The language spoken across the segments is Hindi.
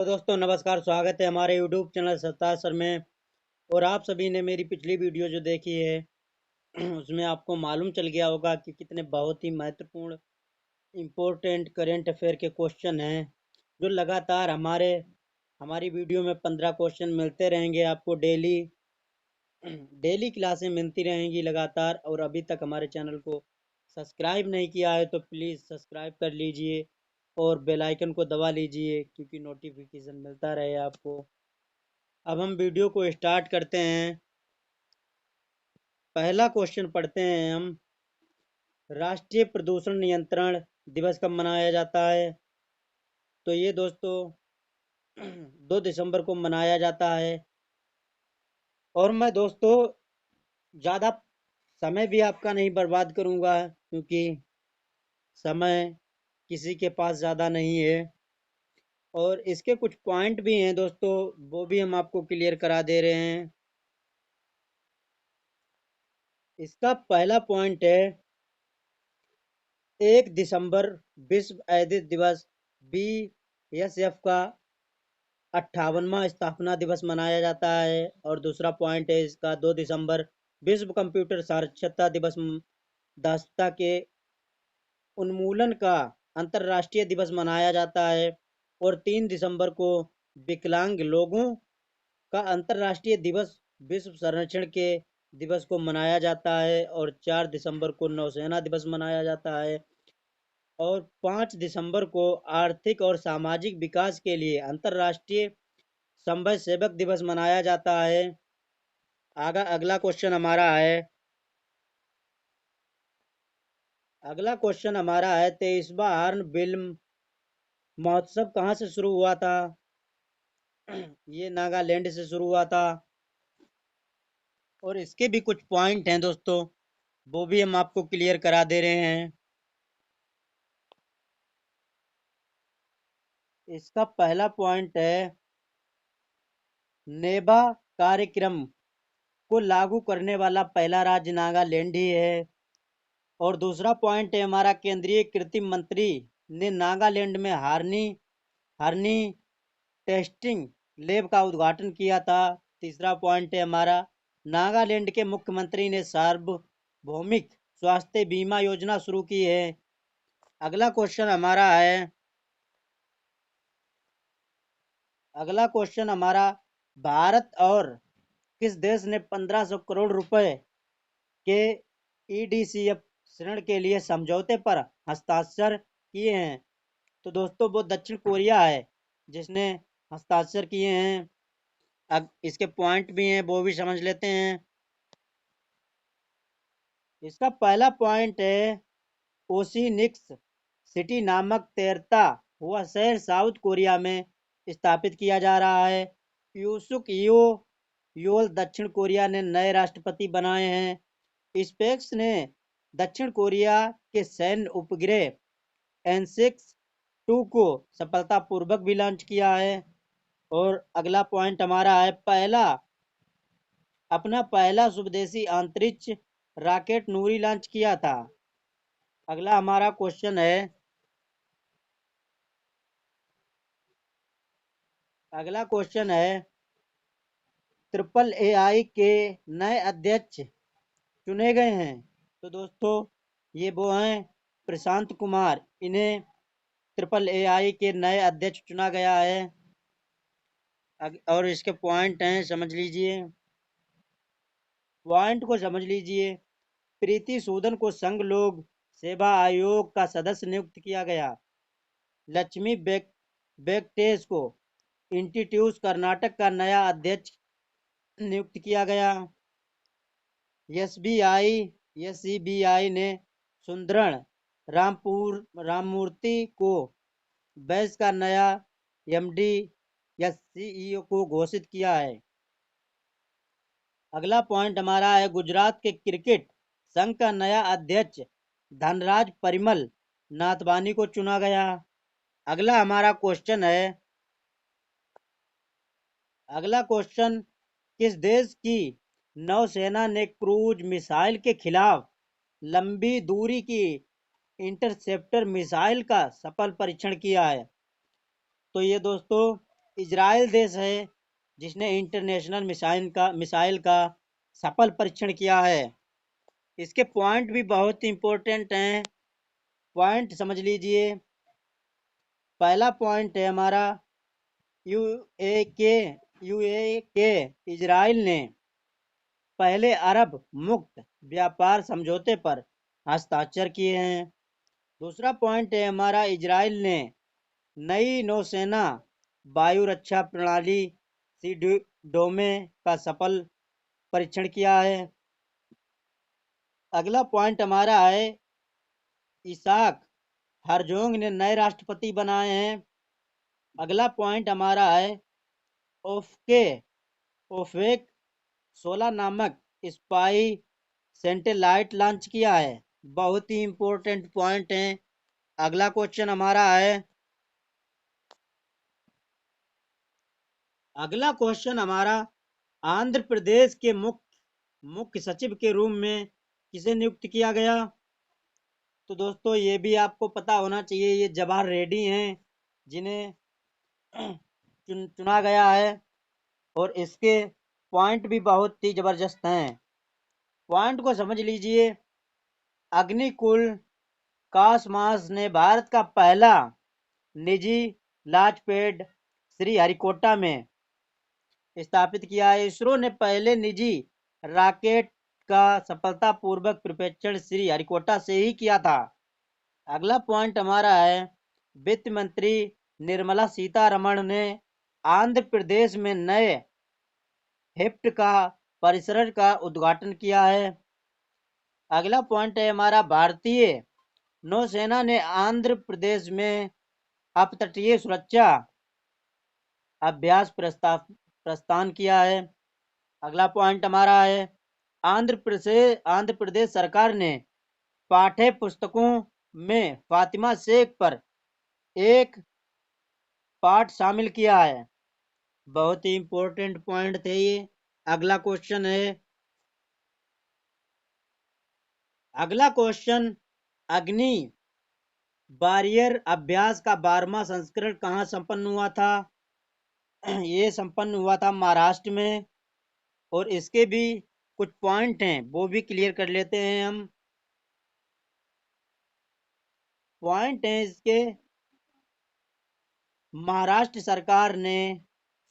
तो दोस्तों नमस्कार, स्वागत है हमारे यूट्यूब चैनल सत्ता सर में। और आप सभी ने मेरी पिछली वीडियो जो देखी है उसमें आपको मालूम चल गया होगा कि कितने बहुत ही महत्वपूर्ण इम्पोर्टेंट करेंट अफेयर के क्वेश्चन हैं जो लगातार हमारी वीडियो में 15 क्वेश्चन मिलते रहेंगे आपको डेली। डेली क्लासें मिलती रहेंगी लगातार। और अभी तक हमारे चैनल को सब्सक्राइब नहीं किया है तो प्लीज़ सब्सक्राइब कर लीजिए और बेल आइकन को दबा लीजिए क्योंकि नोटिफिकेशन मिलता रहे आपको। अब हम वीडियो को स्टार्ट करते हैं। पहला क्वेश्चन पढ़ते हैं हम। राष्ट्रीय प्रदूषण नियंत्रण दिवस कब मनाया जाता है? तो ये दोस्तों 2 दिसंबर को मनाया जाता है। और मैं दोस्तों ज़्यादा समय भी आपका नहीं बर्बाद करूंगा क्योंकि समय किसी के पास ज़्यादा नहीं है। और इसके कुछ पॉइंट भी हैं दोस्तों, वो भी हम आपको क्लियर करा दे रहे हैं। इसका पहला पॉइंट है 1 दिसंबर विश्व एड्स दिवस BSF का 58वां स्थापना दिवस मनाया जाता है। और दूसरा पॉइंट है इसका 2 दिसंबर विश्व कंप्यूटर साक्षरता दिवस दासता के उन्मूलन का अंतर्राष्ट्रीय दिवस मनाया जाता है। और 3 दिसंबर को विकलांग लोगों का अंतर्राष्ट्रीय दिवस विश्व संरक्षण के दिवस को मनाया जाता है। और 4 दिसंबर को नौसेना दिवस मनाया जाता है। और 5 दिसंबर को आर्थिक और सामाजिक विकास के लिए अंतर्राष्ट्रीय समन्वय सेवक दिवस मनाया जाता है। अगला क्वेश्चन हमारा है। अगला क्वेश्चन हमारा है 23वां हॉर्न बिल महोत्सव कहाँ से शुरू हुआ था? ये नागालैंड से शुरू हुआ था। और इसके भी कुछ पॉइंट हैं दोस्तों, वो भी हम आपको क्लियर करा दे रहे हैं। इसका पहला पॉइंट है नेबा कार्यक्रम को लागू करने वाला पहला राज्य नागालैंड ही है। और दूसरा पॉइंट है हमारा केंद्रीय कृषि मंत्री ने नागालैंड में हार्नी टेस्टिंग लैब का उद्घाटन किया था। तीसरा पॉइंट है हमारा नागालैंड के मुख्यमंत्री ने सार्वभौमिक स्वास्थ्य बीमा योजना शुरू की है। अगला क्वेश्चन हमारा भारत और किस देश ने 1500 करोड़ रुपए के EDCF ऋण के लिए समझौते पर हस्ताक्षर किए हैं? तो दोस्तों वो दक्षिण कोरिया है जिसने हस्ताक्षर किए हैं। अब इसके पॉइंट भी हैं, वो भी समझ लेते हैं। इसका पहला पॉइंट है ओसिनिक्स सिटी नामक तैरता हुआ शहर साउथ कोरिया में स्थापित किया जा रहा है। यूसुक योल दक्षिण कोरिया ने नए राष्ट्रपति बनाए हैं। स्पेस ने दक्षिण कोरिया के सैन्य उपग्रह N6-2 को सफलतापूर्वक भी लॉन्च किया है। और अगला पॉइंट हमारा है अपना पहला स्वदेशी अंतरिक्ष रॉकेट नूरी लॉन्च किया था। अगला हमारा क्वेश्चन है अगला क्वेश्चन है AAA के नए अध्यक्ष चुने गए हैं। तो दोस्तों ये वो हैं प्रशांत कुमार, इन्हें AAA के नए अध्यक्ष चुना गया है। और इसके पॉइंट हैं, पॉइंट को समझ लीजिए। प्रीति सूदन को संघ लोक सेवा आयोग का सदस्य नियुक्त किया गया। लक्ष्मी वेंकटेश को इंस्टीट्यूट कर्नाटक का नया अध्यक्ष नियुक्त किया गया। SBI ने सुंदरण राममूर्ति को बैंस का नया MD या CEO को घोषित किया है। अगला पॉइंट हमारा है गुजरात के क्रिकेट संघ का नया अध्यक्ष धनराज परिमल नाथवानी को चुना गया। अगला हमारा क्वेश्चन है किस देश की नौसेना ने क्रूज मिसाइल के खिलाफ लंबी दूरी की इंटरसेप्टर मिसाइल का सफल परीक्षण किया है? तो ये दोस्तों इजराइल देश है जिसने इंटरनेशनल मिसाइल का सफल परीक्षण किया है। इसके पॉइंट भी बहुत इंपॉर्टेंट हैं, पॉइंट समझ लीजिए। पहला पॉइंट है हमारा यूए के इजराइल ने पहले अरब मुक्त व्यापार समझौते पर हस्ताक्षर किए हैं। दूसरा पॉइंट है हमारा इजराइल ने नई नौसेना वायु रक्षा प्रणाली सी डोमे का सफल परीक्षण किया है। अगला पॉइंट हमारा है इसाक हरजोंग ने नए राष्ट्रपति बनाए हैं। अगला पॉइंट हमारा है ओफके ओफेक 16 नामक स्पाई सैटेलाइट लॉन्च किया है। बहुत ही इंपॉर्टेंट पॉइंट है। अगला क्वेश्चन हमारा है अगला क्वेश्चन हमारा आंध्र प्रदेश के मुख्य सचिव के रूप में किसे नियुक्त किया गया? तो दोस्तों ये भी आपको पता होना चाहिए, ये जवाहर रेड्डी हैं जिन्हें चुना गया है। और इसके पॉइंट भी बहुत ही जबरदस्त हैं, पॉइंट को समझ लीजिए। अग्निकुल कासमास ने भारत का पहला निजी लॉन्च पैड श्रीहरिकोटा में स्थापित किया है। इसरो ने पहले निजी रॉकेट का सफलतापूर्वक प्रक्षेपण श्रीहरिकोटा से ही किया था। अगला पॉइंट हमारा है वित्त मंत्री निर्मला सीतारमण ने आंध्र प्रदेश में नए हिफ्ट का परिसर का उद्घाटन किया है। अगला पॉइंट है हमारा भारतीय नौसेना ने आंध्र प्रदेश में अपतटीय सुरक्षा अभ्यास प्रस्थान किया है। अगला पॉइंट हमारा है आंध्र प्रदेश सरकार ने पाठ्य पुस्तकों में फातिमा शेख पर एक पाठ शामिल किया है। बहुत ही इंपॉर्टेंट पॉइंट थे ये। अगला क्वेश्चन अग्नि वॉरियर अभ्यास का 12वां संस्करण कहाँ संपन्न हुआ था? ये संपन्न हुआ था महाराष्ट्र में। और इसके भी कुछ पॉइंट हैं वो भी क्लियर कर लेते हैं हम। पॉइंट हैं इसके, महाराष्ट्र सरकार ने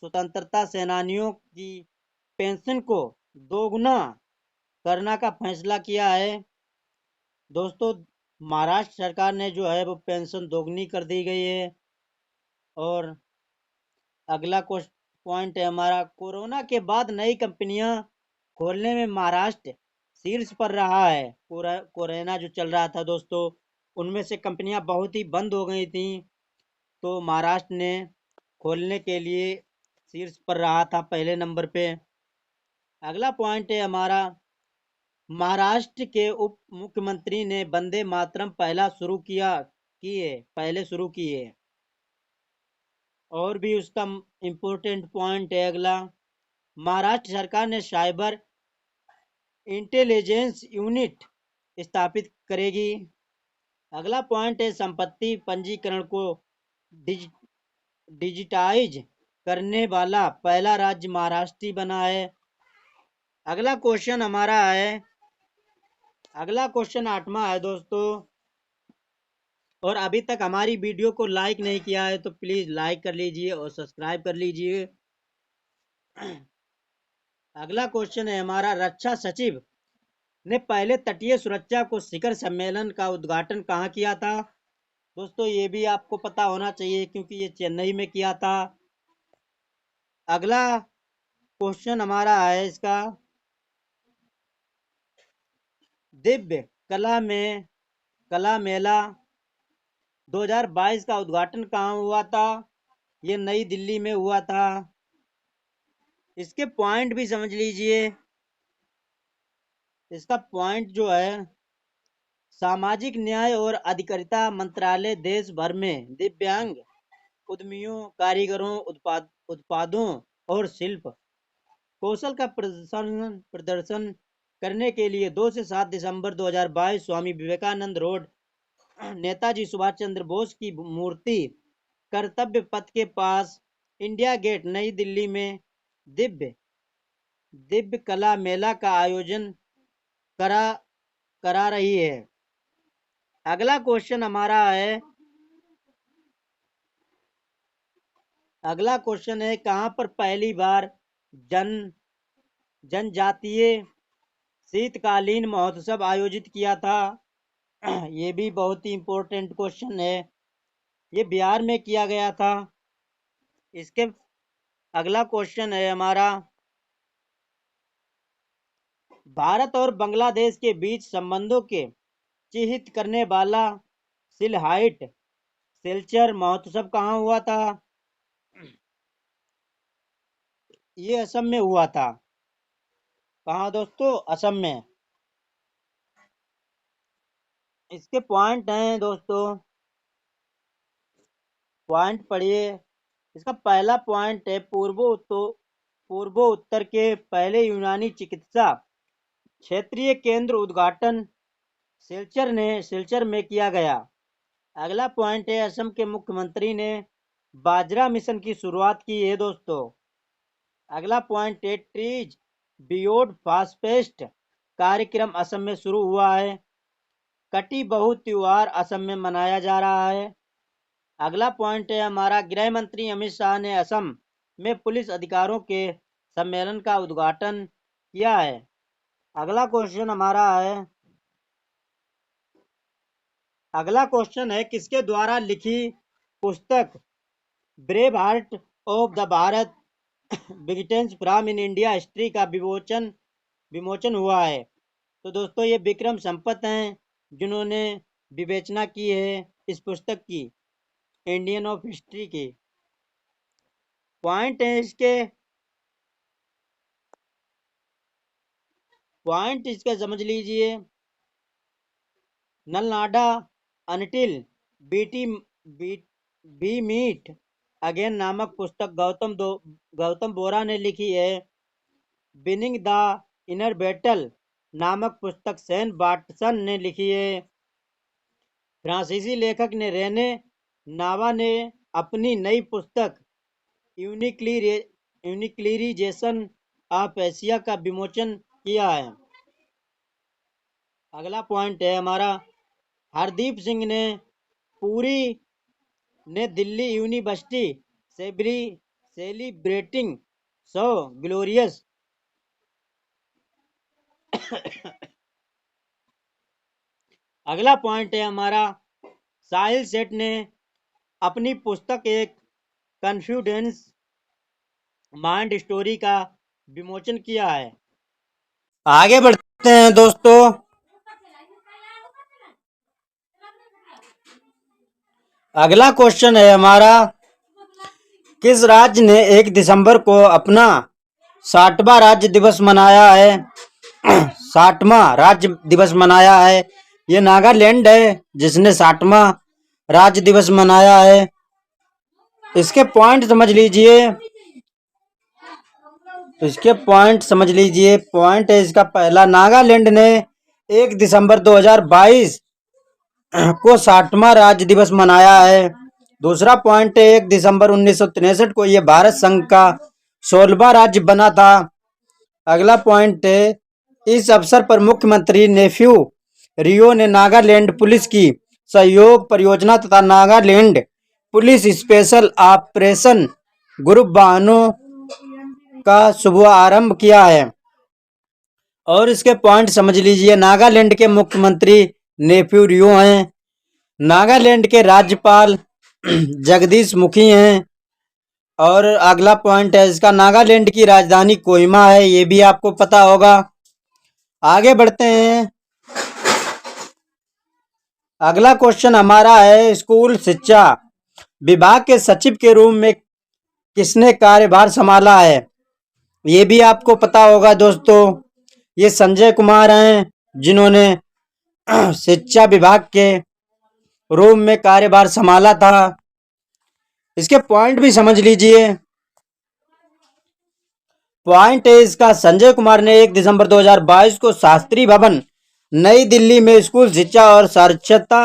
स्वतंत्रता सेनानियों की पेंशन को दोगुना करने का फैसला किया है। दोस्तों महाराष्ट्र सरकार ने जो है वो पेंशन दोगुनी कर दी गई है। और अगला पॉइंट है हमारा कोरोना के बाद नई कंपनियां खोलने में महाराष्ट्र शीर्ष पर रहा है। कोरोना जो चल रहा था दोस्तों, उनमें से कंपनियां बहुत ही बंद हो गई थी, तो महाराष्ट्र ने खोलने के लिए शीर्ष पर रहा था, पहले नंबर पे। अगला पॉइंट है हमारा महाराष्ट्र के उप मुख्यमंत्री ने वंदे मातरम पहले शुरू किए। और भी उसका इम्पोर्टेंट पॉइंट है अगला, महाराष्ट्र सरकार ने साइबर इंटेलिजेंस यूनिट स्थापित करेगी। अगला पॉइंट है संपत्ति पंजीकरण को डिजिटाइज करने वाला पहला राज्य महाराष्ट्र बना है। अगला क्वेश्चन हमारा है अगला क्वेश्चन 8वां है दोस्तों। और अभी तक हमारी वीडियो को लाइक नहीं किया है तो प्लीज लाइक कर लीजिए और सब्सक्राइब कर लीजिए। अगला क्वेश्चन है हमारा रक्षा सचिव ने पहले तटीय सुरक्षा को शिखर सम्मेलन का उद्घाटन कहाँ किया था? दोस्तों ये भी आपको पता होना चाहिए क्योंकि ये चेन्नई में किया था। अगला क्वेश्चन हमारा है इसका दिव्य कला मेला 2022 का उद्घाटन कहाँ हुआ था? ये नई दिल्ली में हुआ था। इसके पॉइंट भी समझ लीजिए। इसका पॉइंट जो है सामाजिक न्याय और अधिकारिता मंत्रालय देश भर में दिव्यांग उद्यमियों कारीगरों उत्पादों और शिल्प कौशल का प्रदर्शन करने के लिए 2 से 7 दिसंबर 2022 स्वामी विवेकानंद रोड नेताजी सुभाष चंद्र बोस की मूर्ति कर्तव्य पथ के पास इंडिया गेट नई दिल्ली में दिव्य दिव्य कला मेला का आयोजन करा करा रही है। अगला क्वेश्चन हमारा है कहाँ पर पहली बार जन जनजातीय शीतकालीन महोत्सव आयोजित किया था? ये भी बहुत ही इम्पोर्टेंट क्वेश्चन है। ये बिहार में किया गया था। इसके अगला क्वेश्चन है हमारा, भारत और बांग्लादेश के बीच संबंधों के चिह्नित करने वाला सिलहाइट सिलचर महोत्सव कहाँ हुआ था? ये असम में हुआ था। कहाँ दोस्तों? असम में। इसके पॉइंट हैं दोस्तों, पॉइंट पढ़िए। इसका पहला पॉइंट है पूर्वोत्तर के पहले यूनानी चिकित्सा क्षेत्रीय केंद्र उद्घाटन सिलचर में किया गया। अगला पॉइंट है, असम के मुख्यमंत्री ने बाजरा मिशन की शुरुआत की है दोस्तों। अगला पॉइंट है, ट्रीज बियॉन्ड फास्टेस्ट कार्यक्रम असम में शुरू हुआ है। कटी बहु त्योहार असम में मनाया जा रहा है। अगला पॉइंट है हमारा, गृह मंत्री अमित शाह ने असम में पुलिस अधिकारियों के सम्मेलन का उद्घाटन किया है। अगला क्वेश्चन हमारा है, किसके द्वारा लिखी पुस्तक brave heart of the Bharat बिगिटेंस फ्रॉम इन इंडिया हिस्ट्री का विमोचन हुआ है? तो दोस्तों ये विक्रम संपत हैं जिन्होंने विवेचना की है इस पुस्तक की, इंडियन ऑफ हिस्ट्री की। पॉइंट है इसके, पॉइंट इसका समझ लीजिए। नलनाडा अनटिल बीटी बी मीट अगेन नामक पुस्तक गौतम बोरा ने लिखी है। विनिंग द इनर बैटल नामक पुस्तक सैन वाटसन ने लिखी है। फ्रांसीसी लेखक ने रेने नावा ने अपनी नई पुस्तक यूनिक्लिरिजेशन ऑफ एशिया का विमोचन किया है। अगला पॉइंट है हमारा, हरदीप सिंह ने पुरी ने दिल्ली यूनिवर्सिटी सेलिब्रेटिंग सो ग्लोरियस अगला पॉइंट है हमारा, साहिल सेठ ने अपनी पुस्तक एक कॉन्फ्यूडेंस माइंड स्टोरी का विमोचन किया है। आगे बढ़ते हैं दोस्तों। अगला क्वेश्चन है हमारा, किस राज्य ने 1 दिसंबर को अपना 60वां राज्य दिवस मनाया है? 60वां राज्य दिवस मनाया है। ये नागालैंड है जिसने 60वां राज्य दिवस मनाया है। इसके पॉइंट समझ लीजिए। पॉइंट है इसका पहला, नागालैंड ने 1 दिसंबर 2022 को 60वां राज्य दिवस मनाया है। दूसरा पॉइंट है, 1 दिसंबर 1963 को यह भारत संघ का 16वां राज्य बना था। अगला पॉइंट है, इस अवसर पर मुख्यमंत्री नेफ्यू रियो ने नागालैंड पुलिस की सहयोग परियोजना तथा Nagaland police special operation group वाहनों का शुभारंभ किया है। और इसके पॉइंट समझ लीजिए। नागालैंड के मुख्यमंत्री नेफ्यू रियो हैं। नागालैंड के राज्यपाल जगदीश मुखी हैं। और अगला पॉइंट है इसका, नागालैंड की राजधानी कोहिमा है, ये भी आपको पता होगा। आगे बढ़ते हैं। अगला क्वेश्चन हमारा है, स्कूल शिक्षा विभाग के सचिव के रूप में किसने कार्यभार संभाला है? ये भी आपको पता होगा दोस्तों। ये संजय कुमार हैं जिन्होंने शिक्षा विभाग के रूप में कार्यभार संभाला था। इसके पॉइंट भी समझ लीजिए। पॉइंट है इसका, संजय कुमार ने 1 दिसंबर 2022 को शास्त्री भवन नई दिल्ली में स्कूल शिक्षा और साक्षरता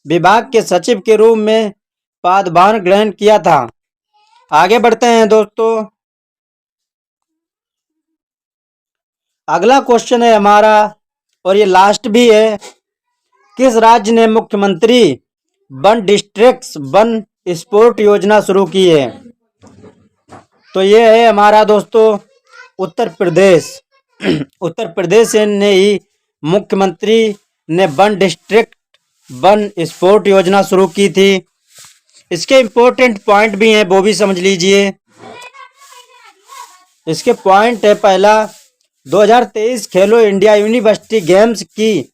विभाग के सचिव के रूप में पदभार ग्रहण किया था। आगे बढ़ते हैं दोस्तों। अगला क्वेश्चन है हमारा, और ये लास्ट भी है। किस राज्य ने मुख्यमंत्री वन डिस्ट्रिक्ट्स वन स्पोर्ट योजना शुरू की है? तो ये है हमारा दोस्तों उत्तर प्रदेश। उत्तर प्रदेश ने ही मुख्यमंत्री ने वन डिस्ट्रिक्ट वन स्पोर्ट योजना शुरू की थी। इसके इम्पोर्टेंट पॉइंट भी हैं, वो भी समझ लीजिए। इसके पॉइंट है, पहला, 2023 खेलो इंडिया यूनिवर्सिटी गेम्स की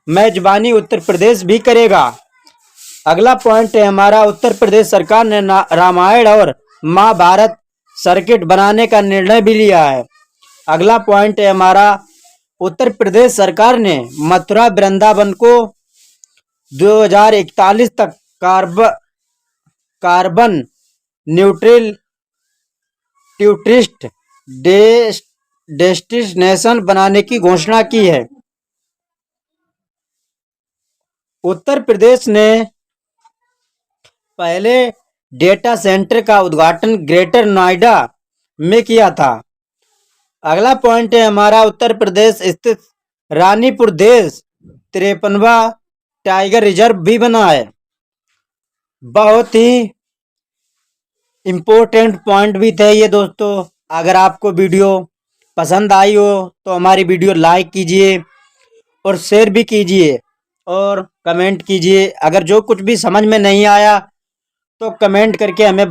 मेजबानी उत्तर प्रदेश भी करेगा। अगला पॉइंट है हमारा, उत्तर प्रदेश सरकार ने रामायण और महाभारत सर्किट बनाने का निर्णय भी लिया है। अगला पॉइंट है हमारा, उत्तर प्रदेश सरकार ने मथुरा वृंदावन को 2041 तक कार्बन न्यूट्रल टूरिस्ट डेस्टिनेशन बनाने की घोषणा की है। उत्तर प्रदेश ने पहले डेटा सेंटर का उद्घाटन ग्रेटर नोएडा में किया था। अगला पॉइंट है हमारा, उत्तर प्रदेश स्थित रानीपुर देश 53वां टाइगर रिजर्व भी बना है। बहुत ही इम्पोर्टेंट पॉइंट भी थे ये दोस्तों। अगर आपको वीडियो पसंद आई हो तो हमारी वीडियो लाइक कीजिए और शेयर भी कीजिए और कमेंट कीजिए। अगर जो कुछ भी समझ में नहीं आया तो कमेंट करके हमें